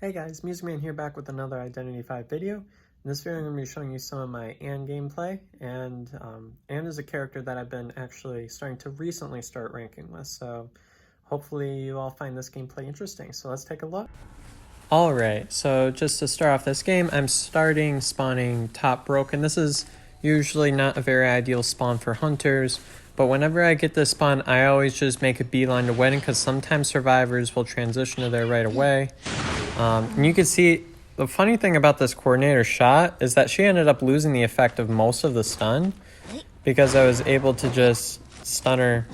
Hey guys, Music Man here back with another Identity 5 video. In this video I'm going to be showing you some of my Anne gameplay, and Anne is a character that I've been actually starting to recently start ranking with, so hopefully you all find this gameplay interesting. So let's take a look. Alright, so just to start off this game, I'm spawning top broken. This is usually not a very ideal spawn for hunters, but whenever I get this spawn, I always just make a beeline to wedding because sometimes survivors will transition to there right away. And you can see the funny thing about this coordinator shot is that she ended up losing the effect of most of the stun because I was able to just stun her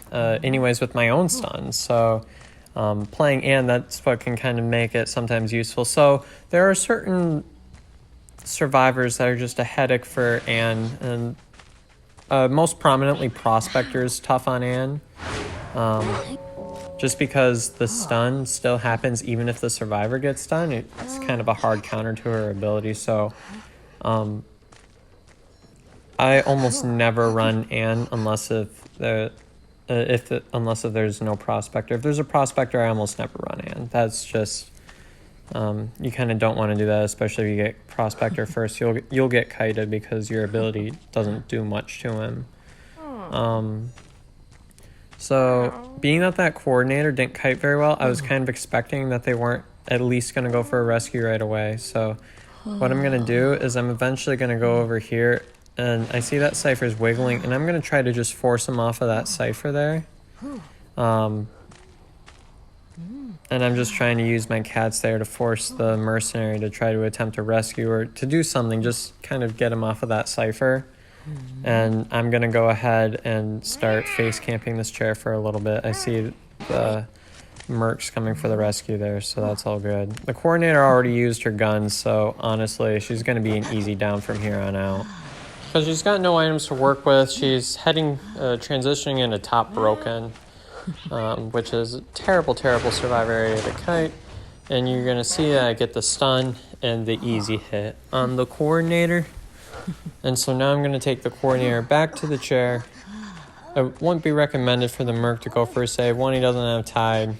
anyways with my own stun. So playing Anne, that's what can kind of make it sometimes useful. So there are certain survivors that are just a headache for Anne, and most prominently Prospector's tough on Anne. Just because the stun still happens even if the survivor gets stunned, it's kind of a hard counter to her ability. So I almost never run Anne unless there's no Prospector. If there's a Prospector, I almost never run Anne. That's just you kind of don't want to do that, especially if you get Prospector first. You'll get kited because your ability doesn't do much to him. So being that coordinator didn't kite very well, I was kind of expecting that they weren't at least going to go for a rescue right away. So what I'm going to do is I'm eventually going to go over here, and I see that Cypher's wiggling, and I'm going to try to just force him off of that Cypher there. And I'm just trying to use my cats there to force the mercenary to try to attempt to rescue or to do something, just kind of get him off of that Cypher. And I'm going to go ahead and start face camping this chair for a little bit. I see the mercs coming for the rescue there, so that's all good. The coordinator already used her guns, so honestly, she's going to be an easy down from here on out. Because she's got no items to work with, she's transitioning into top broken, which is a terrible, terrible survivor area to kite. And you're going to see that I get the stun and the easy hit on the coordinator. And so now I'm going to take the coordinator back to the chair. It wouldn't be recommended for the merc to go for a save. One, he doesn't have tide.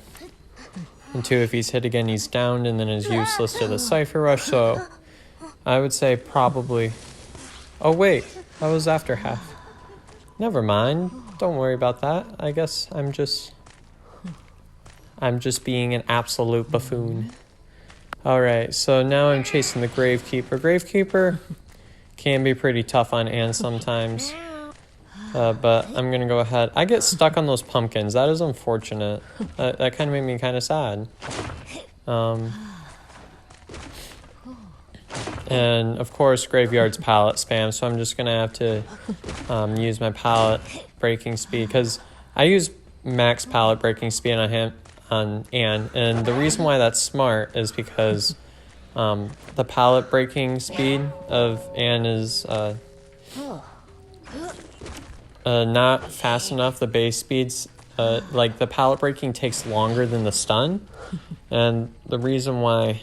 And two, if he's hit again, he's downed and then is useless to the Cypher Rush. So I would say probably... Oh wait, that was after half. Never mind. Don't worry about that. I guess I'm just being an absolute buffoon. Alright, so now I'm chasing the Gravekeeper. Gravekeeper can be pretty tough on Anne sometimes, but I'm gonna go ahead. I get stuck on those pumpkins. That is unfortunate. That kind of made me kind of sad. And of course, Graveyard's pallet spam, so I'm just gonna have to use my pallet breaking speed because I use max pallet breaking speed on Anne, and the reason why that's smart is because the pallet breaking speed of Anne is not fast enough. The base speeds, like the pallet breaking takes longer than the stun, and the reason why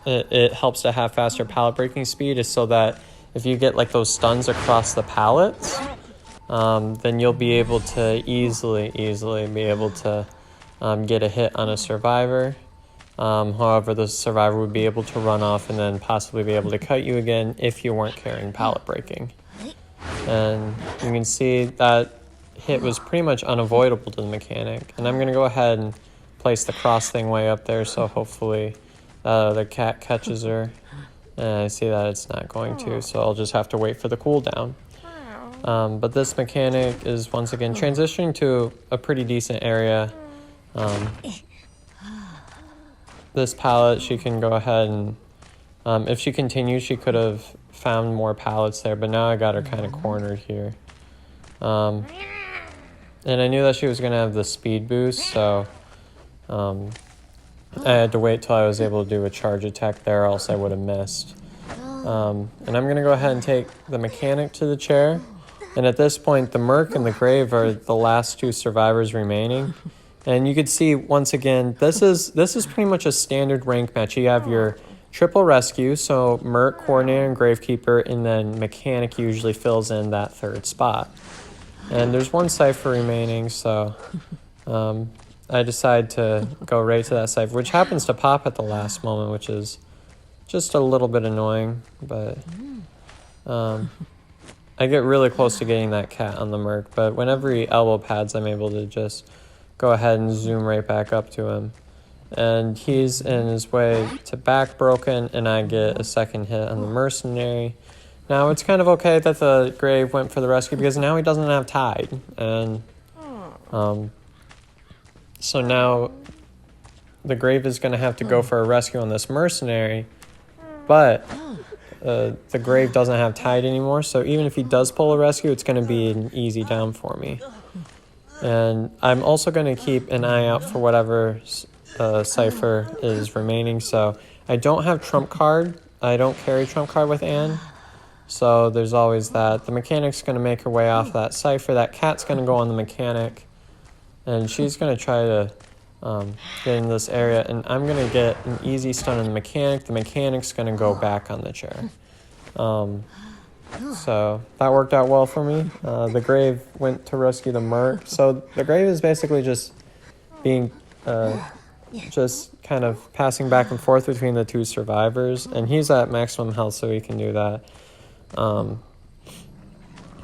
it helps to have faster pallet breaking speed is so that if you get like those stuns across the pallets, then you'll be able to easily be able to get a hit on a survivor. However, the survivor would be able to run off and then possibly be able to cut you again if you weren't carrying pallet breaking. And you can see that hit was pretty much unavoidable to the mechanic. And I'm going to go ahead and place the cross thing way up there so hopefully the cat catches her. And I see that it's not going to, so I'll just have to wait for the cooldown. But this mechanic is once again transitioning to a pretty decent area. This pallet, she can go ahead and if she continues, she could have found more pallets there, but now I got her kind of cornered here. And I knew that she was going to have the speed boost, so I had to wait till I was able to do a charge attack there, or else I would have missed. And I'm going to go ahead and take the mechanic to the chair. And at this point, the Merc and the Grave are the last two survivors remaining. And you can see, once again, this is pretty much a standard rank match. You have your triple rescue, so Merc, Coordinator, and Gravekeeper, and then Mechanic usually fills in that third spot. And there's one Cypher remaining, so I decide to go right to that cipher, which happens to pop at the last moment, which is just a little bit annoying, but I get really close to getting that cat on the Merc, but whenever he elbow pads, I'm able to just go ahead and zoom right back up to him. And he's in his way to back broken, and I get a second hit on the Mercenary. Now, it's kind of okay that the Grave went for the rescue, because now he doesn't have Tide. And so now the Grave is going to have to go for a rescue on this Mercenary, but the Grave doesn't have Tide anymore, so even if he does pull a rescue, it's going to be an easy down for me. And I'm also going to keep an eye out for whatever cipher is remaining, so I don't have Trump card. I don't carry Trump card with Anne, so there's always that. The Mechanic's going to make her way off that cipher. That cat's going to go on the Mechanic, and she's going to try to get in this area, and I'm going to get an easy stun on the Mechanic. The Mechanic's going to go back on the chair. So that worked out well for me. The Grave went to rescue the Merc. So the Grave is basically just being, just kind of passing back and forth between the two survivors, and he's at maximum health, so he can do that.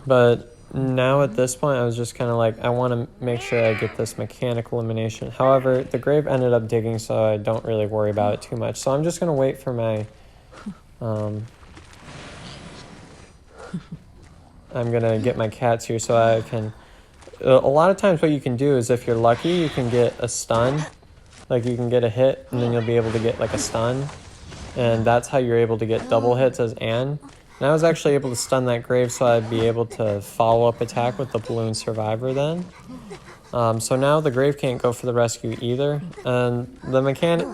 But now at this point, I was just kind of like, I want to make sure I get this Mechanic elimination. However, the Grave ended up digging, so I don't really worry about it too much. So I'm just going to wait for my... I'm going to get my cats here so I can... A lot of times what you can do is, if you're lucky, you can get a stun. Like, you can get a hit, and then you'll be able to get, like, a stun. And that's how you're able to get double hits as Anne. And I was actually able to stun that Grave, so I'd be able to follow-up attack with the Balloon Survivor then. So now the Grave can't go for the rescue either. And the Mechanic...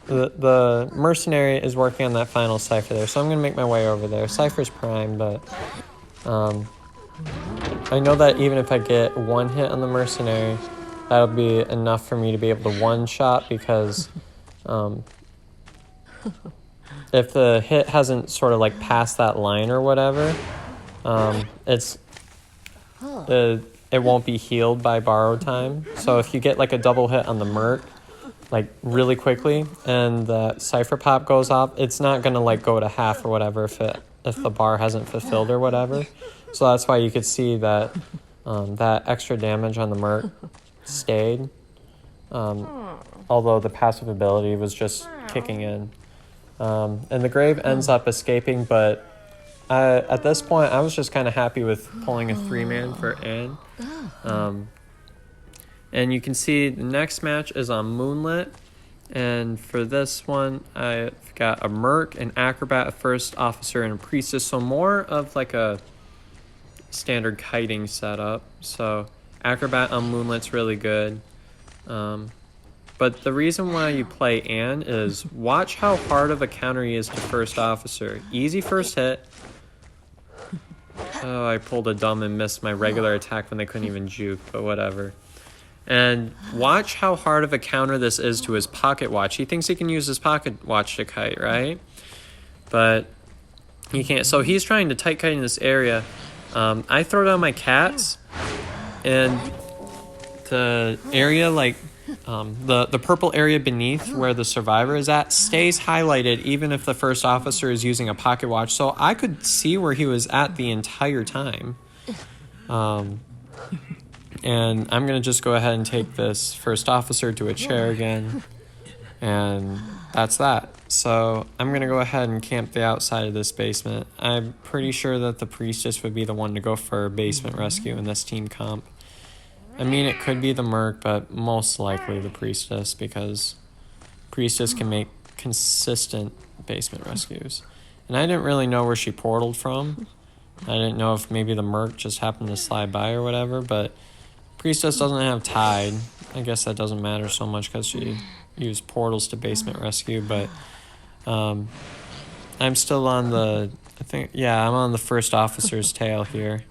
The Mercenary is working on that final cipher there, so I'm going to make my way over there. Cipher's prime, but I know that even if I get one hit on the Mercenary, that'll be enough for me to be able to one-shot, because if the hit hasn't sort of like passed that line or whatever, it won't be healed by borrowed time. So if you get like a double hit on the Merc, like really quickly, and the cipher pop goes off, it's not gonna like go to half or whatever if the bar hasn't fulfilled or whatever. So that's why you could see that that extra damage on the Merc stayed, although the passive ability was just kicking in. And the Grave ends up escaping, but at this point I was just kind of happy with pulling a 3-man for Anne. And you can see the next match is on Moonlit. And for this one, I've got a Merc, an Acrobat, a First Officer, and a Priestess. So more of like a standard kiting setup. So Acrobat on Moonlit's really good. But the reason why you play Anne is, watch how hard of a counter he is to First Officer. Easy first hit. Oh, I pulled a dumb and missed my regular attack when they couldn't even juke, but whatever. And watch how hard of a counter this is to his pocket watch. He thinks he can use his pocket watch to kite, right? But he can't. So he's trying to tight kite in this area. I throw down my cats, and the area, like the purple area beneath where the survivor is at, stays highlighted even if the First Officer is using a pocket watch. So I could see where he was at the entire time. And I'm going to just go ahead and take this First Officer to a chair again. And that's that. So I'm going to go ahead and camp the outside of this basement. I'm pretty sure that the Priestess would be the one to go for basement rescue in this team comp. I mean, it could be the Merc, but most likely the Priestess, because Priestess can make consistent basement rescues. And I didn't really know where she portaled from. I didn't know if maybe the Merc just happened to slide by or whatever, but Priestess doesn't have Tide. I guess that doesn't matter so much because she used portals to basement rescue, but I'm still on the, I'm on the First Officer's tail here.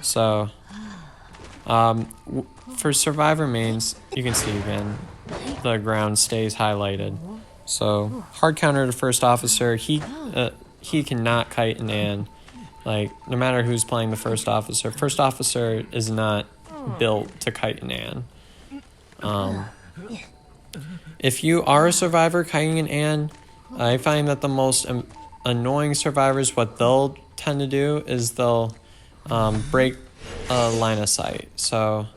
So for Survivor mains, you can see again, the ground stays highlighted. So hard counter to First Officer, he cannot kite an Anne. Like, no matter who's playing the First Officer is not built to kite an Anne. If you are a survivor kiting an Anne, I find that the most annoying survivors, what they'll tend to do is they'll break a line of sight. So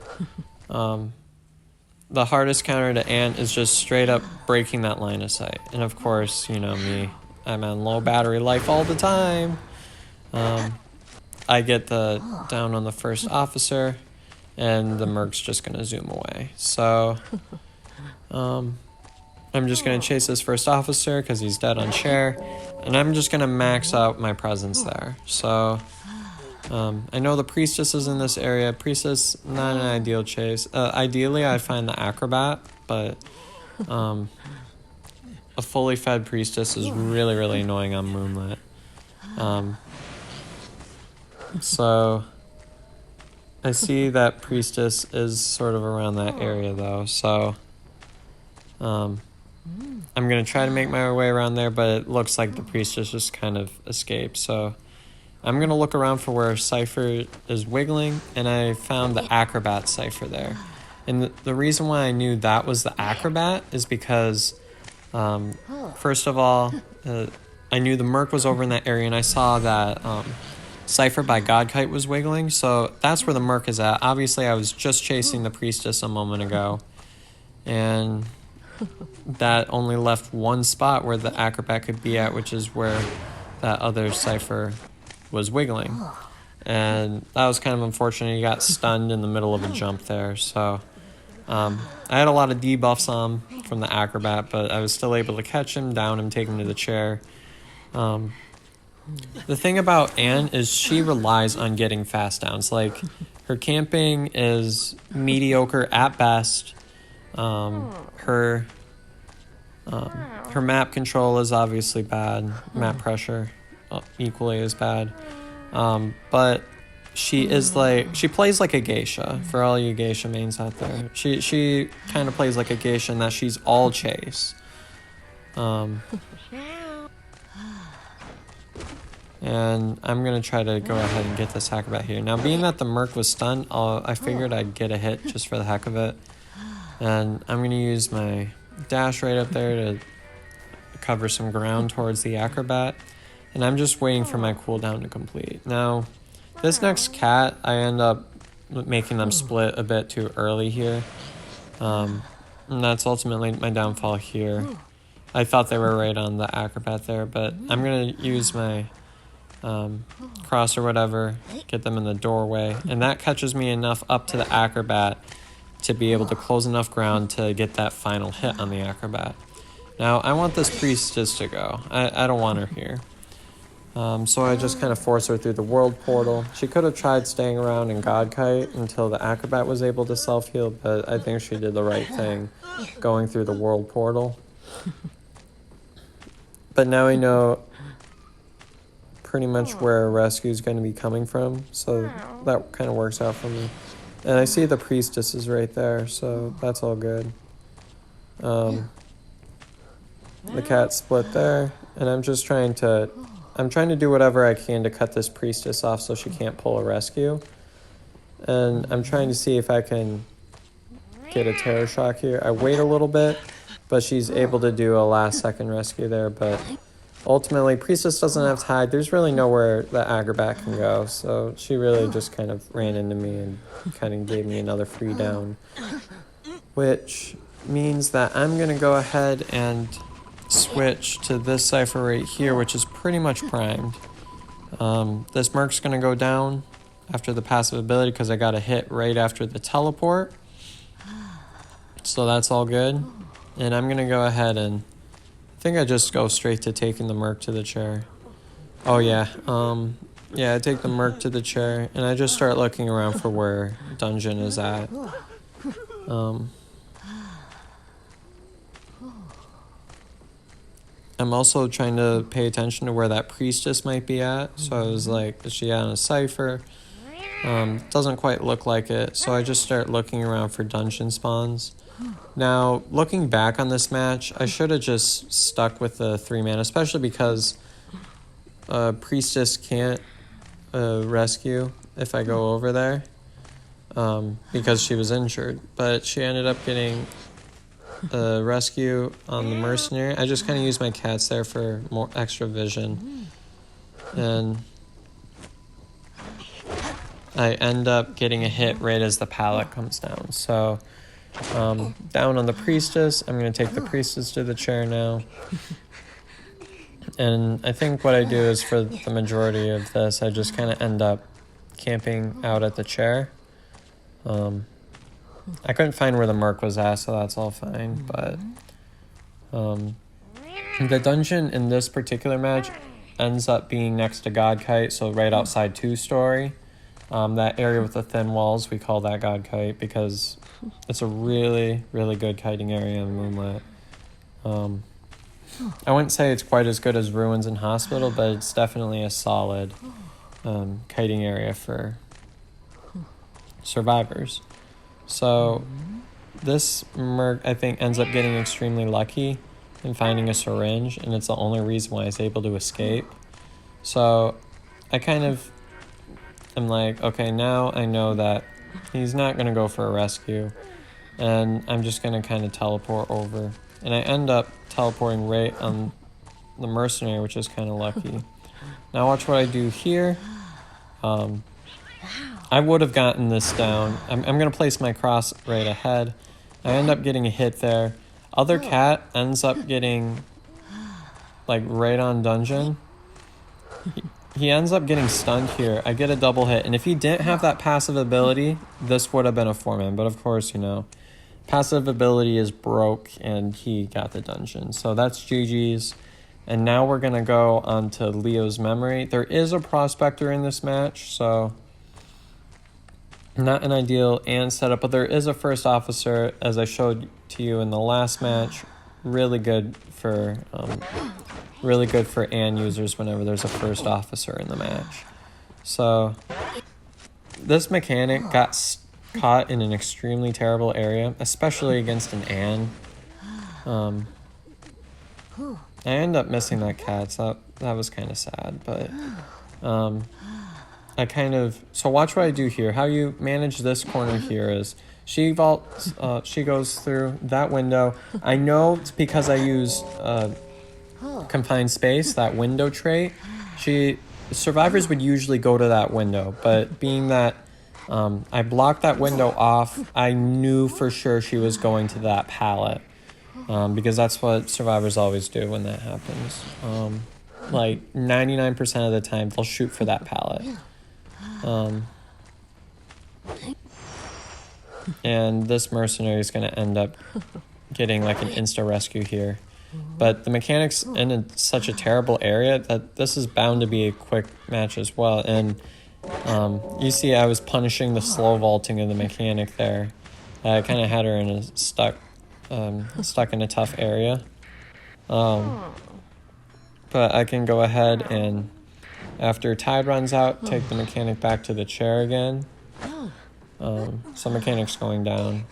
the hardest counter to Ant is just straight up breaking that line of sight. And of course, you know me, I'm on low battery life all the time. I get the down on the first officer, and the merc's just gonna zoom away. So I'm just gonna chase this first officer because he's dead on chair, and I'm just gonna max out my presence there. So I know the priestess is in this area. Priestess, not an ideal chase. Ideally, I find the acrobat, but a fully fed priestess is really, really annoying on Moonlit. So I see that priestess is sort of around that area though, so I'm gonna try to make my way around there, but it looks like the priestess just kind of escaped. So I'm gonna look around for where Cypher is wiggling, and I found the acrobat Cypher there. And the reason why I knew that was the acrobat is because first of all, I knew the merc was over in that area, and I saw that Cypher by Godkite was wiggling, so that's where the merc is at. Obviously, I was just chasing the priestess a moment ago, and that only left one spot where the acrobat could be at, which is where that other Cypher was wiggling. And that was kind of unfortunate. He got stunned in the middle of a jump there, so I had a lot of debuffs on him from the acrobat, but I was still able to catch him, down him, take him to the chair. The thing about Anne is she relies on getting fast downs. Like, her camping is mediocre at best. Her map control is obviously bad. Map pressure equally is bad. But she is like, she plays like a geisha, for all you geisha mains out there. She kind of plays like a geisha in that she's all chase. And I'm going to try to go ahead and get this acrobat here. Now, being that the merc was stunned, I figured I'd get a hit just for the heck of it. And I'm going to use my dash right up there to cover some ground towards the acrobat. And I'm just waiting for my cooldown to complete. Now, this next cat, I end up making them split a bit too early here. And that's ultimately my downfall here. I thought they were right on the acrobat there, but I'm going to use my cross or whatever, get them in the doorway, and that catches me enough up to the acrobat to be able to close enough ground to get that final hit on the acrobat. Now, I want this priestess to go. I don't want her here. So I just kind of force her through the world portal. She could have tried staying around in Godkite until the acrobat was able to self-heal, but I think she did the right thing going through the world portal. But now we know pretty much where rescue is going to be coming from, so that kind of works out for me. And I see the priestess is right there, so that's all good. The cat split there, and I'm trying to do whatever I can to cut this priestess off so she can't pull a rescue. And I'm trying to see if I can get a terror shock here. I wait a little bit, but she's able to do a last second rescue there, but ultimately, priestess doesn't have to hide. There's really nowhere the acrobat can go, so she really just kind of ran into me and kind of gave me another free down, which means that I'm going to go ahead and switch to this Cypher right here, which is pretty much primed. This merc's going to go down after the passive ability because I got a hit right after the teleport, so that's all good. And I'm going to go ahead and I think I just go straight to taking the merc to the chair. Oh yeah, I take the merc to the chair, and I just start looking around for where dungeon is at. I'm also trying to pay attention to where that priestess might be at. So I was like, is she on a Cypher? Doesn't quite look like it, so I just start looking around for dungeon spawns. Now, looking back on this match, I should have just stuck with the 3-man, especially because Priestess can't rescue if I go over there because she was injured. But she ended up getting a rescue on the mercenary. I just kind of use my cats there for more extra vision. And I end up getting a hit right as the pallet comes down. So down on the priestess, I'm going to take the priestess to the chair now. And I think what I do is for the majority of this, I just kind of end up camping out at the chair. I couldn't find where the merc was at, so that's all fine. But the dungeon in this particular match ends up being next to God Kite, so right outside 2-story. That area with the thin walls, we call that God Kite because it's a really, really good kiting area in Moonlit. I wouldn't say it's quite as good as Ruins and Hospital, but it's definitely a solid kiting area for survivors. So this merc, I think, ends up getting extremely lucky in finding a syringe, and it's the only reason why he's able to escape. So I kind of am like, okay, now I know that he's not going to go for a rescue, and I'm just going to kind of teleport over. And I end up teleporting right on the mercenary, which is kind of lucky. Now watch what I do here. I would have gotten this down. I'm going to place my cross right ahead. I end up getting a hit there. Other cat ends up getting like right on dungeon. He ends up getting stunned here. I get a double hit. And if he didn't have that passive ability, this would have been a 4-man. But of course, you know, passive ability is broke and he got the dungeon. So that's GG's. And now we're going to go on to Leo's memory. There is a prospector in this match, so not an ideal and setup, but there is a first officer, as I showed to you in the last match. Really good for AN users whenever there's a first officer in the match. So this mechanic got caught in an extremely terrible area, especially against an AN. I end up missing that cat, so that was kind of sad, but I kind of, so watch what I do here. How you manage this corner here is she vaults, she goes through that window. I know it's because I use confined space, that window trait. Survivors would usually go to that window, but being that I blocked that window off, I knew for sure she was going to that pallet. Because that's what survivors always do when that happens. Like 99% of the time, they'll shoot for that pallet. And this mercenary is going to end up getting like an insta-rescue here. But the mechanic's in such a terrible area that this is bound to be a quick match as well. And you see I was punishing the slow vaulting of the mechanic there. I kind of had her in a stuck in a tough area. But I can go ahead and, after Tide runs out, take the mechanic back to the chair again. So mechanic's going down.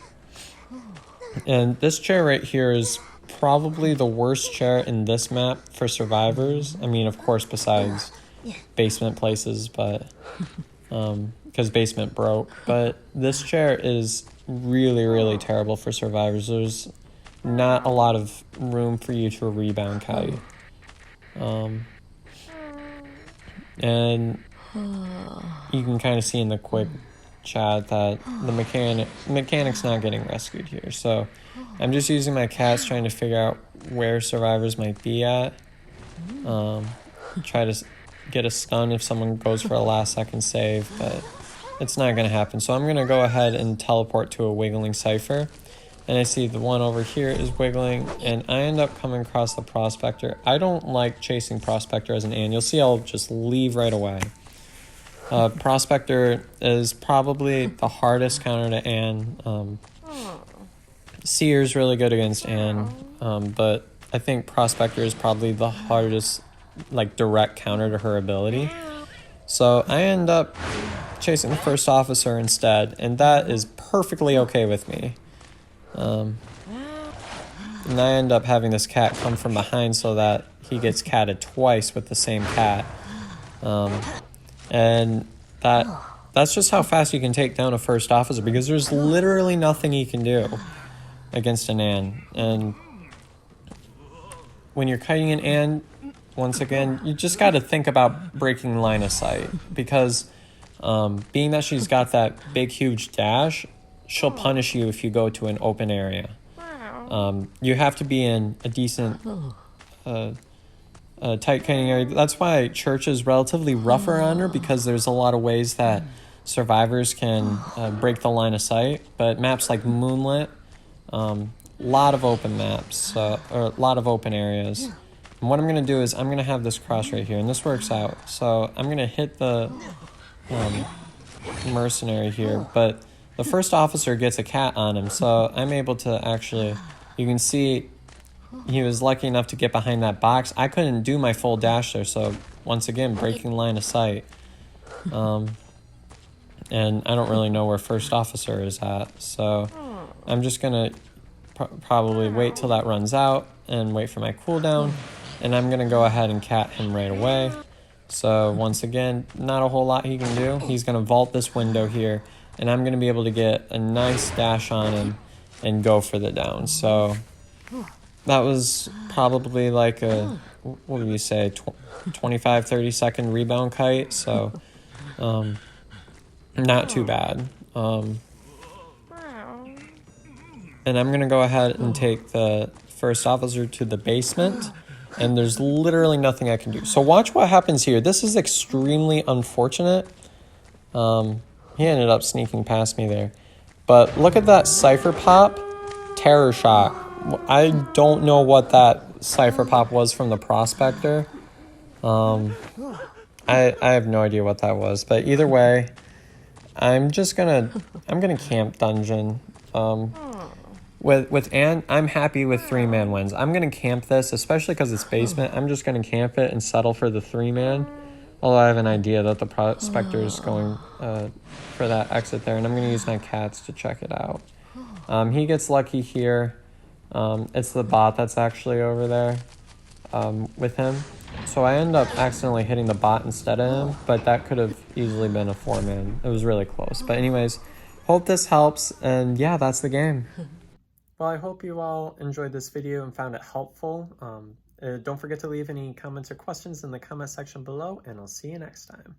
And this chair right here is probably the worst chair in this map for survivors. I mean, of course, besides basement places, but because basement broke. But this chair is really, really terrible for survivors. There's not a lot of room for you to rebound kite. And you can kind of see in the quick chat that the mechanic's not getting rescued here. So I'm just using my cats trying to figure out where survivors might be at. Try to get a stun if someone goes for a last second save, but it's not going to happen. So I'm going to go ahead and teleport to a wiggling cipher. And I see the one over here is wiggling, and I end up coming across the prospector. I don't like chasing prospector as an AN. You'll see I'll just leave right away. Prospector is probably the hardest counter to AN. Seer's really good against AN, but I think prospector is probably the hardest, like, direct counter to her ability. So I end up chasing the first officer instead, and that is perfectly okay with me. And I end up having this cat come from behind so that he gets catted twice with the same cat. And that's just how fast you can take down a first officer, because there's literally nothing he can do. against an Ann. And when you're kiting an Ann, once again, you just got to think about breaking line of sight, because being that she's got that big, huge dash, she'll punish you if you go to an open area. You have to be in a decent, tight kiting area. That's why church is relatively rougher on her, because there's a lot of ways that survivors can break the line of sight. But maps like Moonlit, lot of open maps, or a lot of open areas. And what I'm going to do is I'm going to have this cross right here, and this works out. So I'm going to hit the mercenary here, but the first officer gets a cat on him, so I'm able to actually, you can see he was lucky enough to get behind that box. I couldn't do my full dash there, so once again, breaking line of sight. And I don't really know where first officer is at, so I'm just gonna probably wait till that runs out and wait for my cooldown, and I'm gonna go ahead and cat him right away. So once again, not a whole lot he can do. He's gonna vault this window here, and I'm gonna be able to get a nice dash on him and go for the down. So that was probably like a, what do you say, 25, 30-second rebound kite, so not too bad. And I'm going to go ahead and take the first officer to the basement, and there's literally nothing I can do. So watch what happens here. This is extremely unfortunate. He ended up sneaking past me there. But look at that cipher pop, terror shock. I don't know what that cipher pop was from the prospector. I have no idea what that was, but either way, I'm gonna camp dungeon. With Ann, I'm happy with 3-man wins. I'm gonna camp this, especially because it's basement. I'm just gonna camp it and settle for the 3-man. Although I have an idea that the prospector is going for that exit there, and I'm gonna use my cats to check it out. He gets lucky here. It's the bot that's actually over there with him. So I end up accidentally hitting the bot instead of him, but that could have easily been a 4-man. It was really close. But anyways, hope this helps, and yeah, that's the game. Well, I hope you all enjoyed this video and found it helpful. Don't forget to leave any comments or questions in the comment section below, and I'll see you next time.